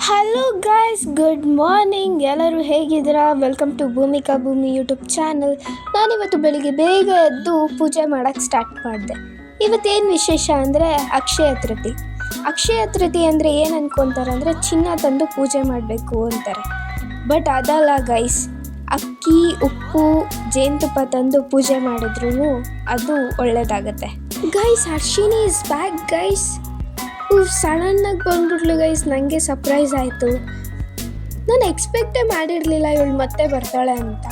Hello guys, good morning. ಎಲ್ಲರೂ ಹೇಗಿದ್ದೀರಾ? Welcome to Bhoomika ಭೂಮಿ ಯೂಟ್ಯೂಬ್ ಚಾನಲ್. ನಾನಿವತ್ತು ಬೆಳಿಗ್ಗೆ ಬೇಗ ಎದ್ದು ಪೂಜೆ ಮಾಡೋಕ್ಕೆ ಸ್ಟಾರ್ಟ್ ಮಾಡಿದೆ. ಇವತ್ತೇನು ವಿಶೇಷ ಅಂದರೆ ಅಕ್ಷಯ ತೃತೀಯ. ಅಕ್ಷಯ ತೃತೀಯ ಅಂದರೆ ಏನು ಅನ್ಕೊತಾರೆ ಅಂದರೆ ಚಿನ್ನ ತಂದು ಪೂಜೆ ಮಾಡಬೇಕು ಅಂತಾರೆ. ಬಟ್ ಅದಲ್ಲ ಗೈಸ್, ಅಕ್ಕಿ, ಉಪ್ಪು, ಜೇನುತುಪ್ಪ ತಂದು ಪೂಜೆ ಮಾಡಿದ್ರೂ ಅದು ಒಳ್ಳೆಯದಾಗತ್ತೆ. Guys, Harshini is back guys. ಸಡನ್ನಾಗಿ ಬಂದ್ಬಿಟ್ಲು ಗೈಸ್. ನನಗೆ ಸರ್ಪ್ರೈಸ್ ಆಯಿತು. ನಾನು ಎಕ್ಸ್ಪೆಕ್ಟೇ ಮಾಡಿರಲಿಲ್ಲ ಇವಳು ಮತ್ತೆ ಬರ್ತಾಳೆ ಅಂತ.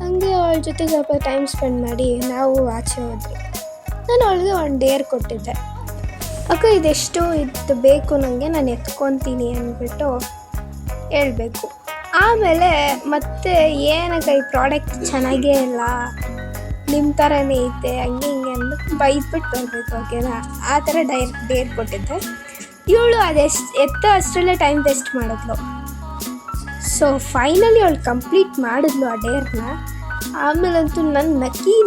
ಹಂಗೆ ಅವಳ ಜೊತೆ ಸ್ವಲ್ಪ ಟೈಮ್ ಸ್ಪೆಂಡ್ ಮಾಡಿ ನಾವು ಆಚೆ ಹೋದ್ರಿ. ನಾನು ಅವಳಿಗೆ ಒಂದು ಡೇರ್ ಕೊಟ್ಟಿದ್ದೆ. ಅಕ್ಕ ಇದೆಷ್ಟು ಇದು ಬೇಕು ನನಗೆ, ನಾನು ಎತ್ಕೊತೀನಿ ಅಂದ್ಬಿಟ್ಟು ಹೇಳಬೇಕು. ಆಮೇಲೆ ಮತ್ತೆ ಏನಕ್ಕ ಈ ಪ್ರಾಡಕ್ಟ್ ಚೆನ್ನಾಗೇ ಇಲ್ಲ, ನಿಮ್ಮ ಥರನೇ ಐತೆ, ಹಂಗೆ ಹಿಂಗೆ ಅಂದ್ಬಿಟ್ಟು ಬೈದ್ಬಿಟ್ಟು ಬರಬೇಕು. ಓಕೆನಾ? ಆ ಥರ ಡೇರ್ ಕೊಟ್ಟಿದ್ದೆ. ಇವಳು ಎತ್ತೋ ಅಷ್ಟರಲ್ಲೇ ಟೈಮ್ ವೇಸ್ಟ್ ಮಾಡಿದ್ಲು. ಸೊ ಫೈನಲಿ ಅವಳು ಕಂಪ್ಲೀಟ್ ಮಾಡಿದ್ಲು ಆ ಡೇರ್ನ. ಆಮೇಲಂತೂ ನನ್ನ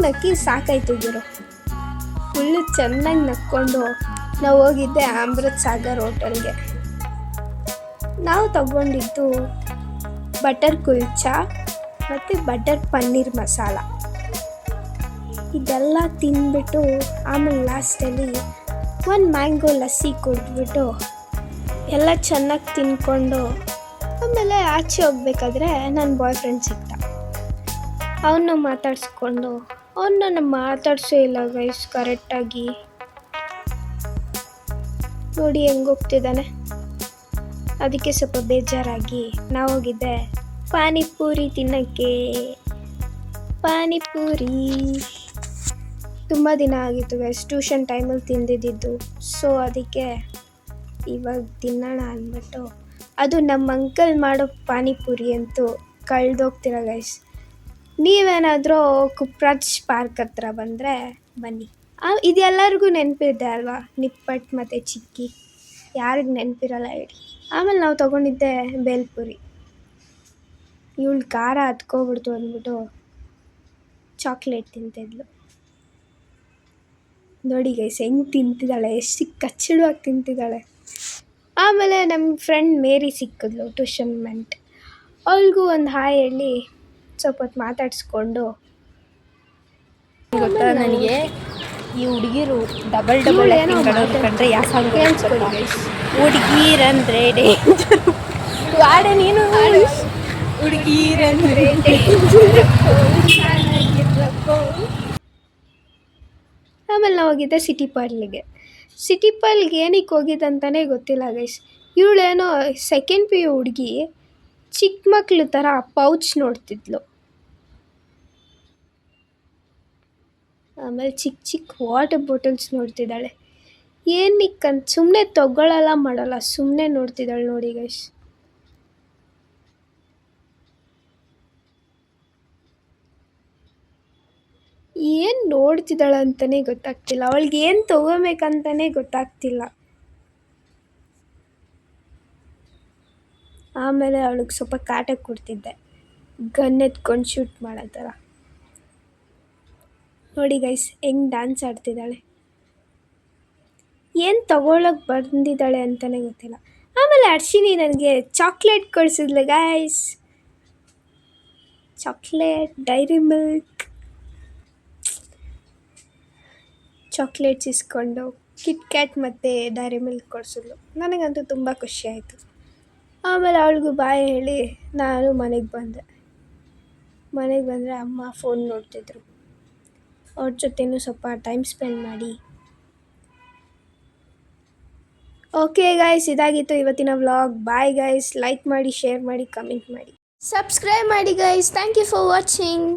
ನಕ್ಕಿ ಸಾಕಾಯ್ತು ಗುರು. ಫುಲ್ಲು ಚೆನ್ನಾಗಿ ನಕ್ಕೊಂಡು ನಾವು ಹೋಗಿದ್ದೆ ಅಮೃತ್ ಸಾಗರ್ ಹೋಟೆಲ್ಗೆ. ನಾವು ತಗೊಂಡಿದ್ದು ಬಟರ್ ಕುಲ್ಚಾ ಮತ್ತು ಬಟರ್ ಪನ್ನೀರ್ ಮಸಾಲ. ಇದೆಲ್ಲ ತಿಂದ್ಬಿಟ್ಟು ಆಮೇಲೆ ಲಾಸ್ಟಲ್ಲಿ ಒಂದು ಮ್ಯಾಂಗೋ ಲಸ್ಸಿ ಕುಡಿದ್ಬಿಟ್ಟು ಎಲ್ಲ ಚೆನ್ನಾಗಿ ತಿನ್ಕೊಂಡು ಆಮೇಲೆ ಆಚೆ ಹೋಗ್ಬೇಕಾದ್ರೆ ನನ್ನ ಬಾಯ್ ಫ್ರೆಂಡ್ ಸಿಗ್ತ. ಅವನ್ನ ಮಾತಾಡಿಸ್ಕೊಂಡು ಅವನ್ನ ಮಾತಾಡಿಸೋ ಇಲ್ಲ ಗೈಸ್ ಕರೆಕ್ಟಾಗಿ. ನೋಡಿ ಹೆಂಗೆ ಹೋಗ್ತಿದ್ದಾನೆ. ಅದಕ್ಕೆ ಸ್ವಲ್ಪ ಬೇಜಾರಾಗಿ ನಾವು ಹೋಗಿದ್ದೆ ಪಾನಿಪೂರಿ ತಿನ್ನೋಕ್ಕೆ. ಪಾನಿಪೂರಿ ತುಂಬ ದಿನ ಆಗಿತ್ತು ಗೈಸ್, ಟ್ಯೂಷನ್ ಟೈಮಲ್ಲಿ ತಿಂದಿದ್ದು. ಸೊ ಅದಕ್ಕೆ ಇವಾಗ ತಿನ್ನೋಣ ಅಂದ್ಬಿಟ್ಟು. ಅದು ನಮ್ಮ ಅಂಕಲ್ ಮಾಡೋ ಪಾನಿಪುರಿ ಅಂತೂ ಕಳೆದೋಗ್ತೀರ ಗೈಸ್. ನೀವೇನಾದರೂ ಕುಪ್ರಾಜ್ ಪಾರ್ಕ್ ಹತ್ರ ಬಂದರೆ ಬನ್ನಿ. ಇದೆಲ್ಲರಿಗೂ ನೆನಪಿದೆ ಅಲ್ವಾ, ನಿಪ್ಪಟ್ಟು ಮತ್ತು ಚಿಕ್ಕಿ. ಯಾರಿಗೆ ನೆನಪಿರಲ್ಲ ಹೇಳಿ. ಆಮೇಲೆ ನಾವು ತೊಗೊಂಡಿದ್ದೆ ಬೇಲ್ಪುರಿ. ಇವಳು ಖಾರ ಹತ್ಕೊಬಿಡ್ತು ಅಂದ್ಬಿಟ್ಟು ಚಾಕ್ಲೇಟ್ ತಿಂತಿದ್ಲು. ನೋಡಿ ಗೈಸ್ ಹೆಂಗೆ ತಿಂತಿದ್ದಾಳೆ, ಎಷ್ಟು ಕಚ್ಚಡವಾಗಿ ತಿಂತಿದ್ದಾಳೆ. ಆಮೇಲೆ ನಮ್ಮ ಫ್ರೆಂಡ್ ಮೇರಿ ಸಿಕ್ಕಿದ್ಲು, ಟ್ಯೂಷನ್ ಮೆಂಟ್. ಅವಳಿಗೂ ಒಂದು ಹಾಯ್ ಹೇಳಿ ಸ್ವಲ್ಪ ಹೊತ್ತು ಮಾತಾಡಿಸ್ಕೊಂಡು. ಗೊತ್ತಾ ನನಗೆ ಈ ಹುಡುಗಿರು ಡಬಲ್ ಕಂಡ್ರೆ ಯಾಕೆ ಹುಡುಗೀರಂದ್ರೆ ಡೇಂಜರು. ವಾಡೆ ನೀನು ಹುಡುಗೀರಂದ್ರೆ ಆಮೇಲೆ ನಾವು ಹೋಗಿದ್ದೆ ಸಿಟಿ ಪಾರ್ಲಿಗೆ. ಸಿಟಿ ಪಾರ್ಲ್ಗೆ ಏನಕ್ಕೆ ಹೋಗಿದ್ದಂತಲೇ ಗೊತ್ತಿಲ್ಲ ಗೈಸ್. ಇವಳೇನೋ ಸೆಕೆಂಡ್ ಪಿ ಯು ಹುಡುಗಿ ಚಿಕ್ಕ ಮಕ್ಳು ಥರ ಪೌಚ್ ನೋಡ್ತಿದ್ಲು. ಆಮೇಲೆ ಚಿಕ್ಕ ವಾಟರ್ ಬಾಟಲ್ಸ್ ನೋಡ್ತಿದ್ದಾಳೆ. ಏನಕ್ಕಂತ ಸುಮ್ಮನೆ ತಗೊಳ್ಳಲ್ಲ ಮಾಡಲ್ಲ, ಸುಮ್ಮನೆ ನೋಡ್ತಿದ್ದಾಳೆ ನೋಡಿ ಗೈಸ್. ಏನು ನೋಡ್ತಿದ್ದಾಳೆ ಅಂತಲೇ ಗೊತ್ತಾಗ್ತಿಲ್ಲ. ಅವಳಿಗೆ ಏನು ತೊಗೋಬೇಕಂತಲೇ ಗೊತ್ತಾಗ್ತಿಲ್ಲ. ಆಮೇಲೆ ಅವಳಿಗೆ ಸ್ವಲ್ಪ ಕಾಟ ಕೊಡ್ತಿದ್ದೆ, ಗನ್ ಎತ್ಕೊಂಡು ಶೂಟ್ ಮಾಡೋ ಥರ. ನೋಡಿ ಗೈಸ್ ಹೆಂಗೆ ಡ್ಯಾನ್ಸ್ ಆಡ್ತಿದ್ದಾಳೆ. ಏನು ತಗೊಳ್ಳೋಕೆ ಬಂದಿದ್ದಾಳೆ ಅಂತಲೇ ಗೊತ್ತಿಲ್ಲ. ಆಮೇಲೆ ಹರ್ಷಿನಿ ನನಗೆ ಚಾಕ್ಲೇಟ್ ಕೊಡಿಸಿದ್ಲು guys. Chocolate, Dairy Milk chocolates ಇಸ್ಕೊಂಡು ಕಿಟ್ ಕ್ಯಾಟ್ ಮತ್ತು ಡೈರಿ ಮಿಲ್ಕ್ ಕೊಡಿಸಿದ್ಲು. ನನಗಂತೂ ತುಂಬ ಖುಷಿ ಆಯಿತು. ಆಮೇಲೆ ಅವಳಿಗೂ ಬಾಯ್ ಹೇಳಿ ನಾನು ಮನೆಗೆ ಬಂದೆ. ಮನೆಗೆ ಬಂದರೆ ಅಮ್ಮ ಫೋನ್ ನೋಡ್ತಿದ್ರು. ಅವ್ರ ಜೊತೆನೂ ಸ್ವಲ್ಪ ಟೈಮ್ ಸ್ಪೆಂಡ್ ಮಾಡಿ. ಓಕೆ ಗೈಸ್, ಇದಾಗಿತ್ತು ಇವತ್ತಿನ ವ್ಲಾಗ್. Bye guys. ಲೈಕ್ ಮಾಡಿ, ಶೇರ್ ಮಾಡಿ, ಕಮೆಂಟ್ ಮಾಡಿ, ಸಬ್ಸ್ಕ್ರೈಬ್ ಮಾಡಿ guys. Thank you for watching.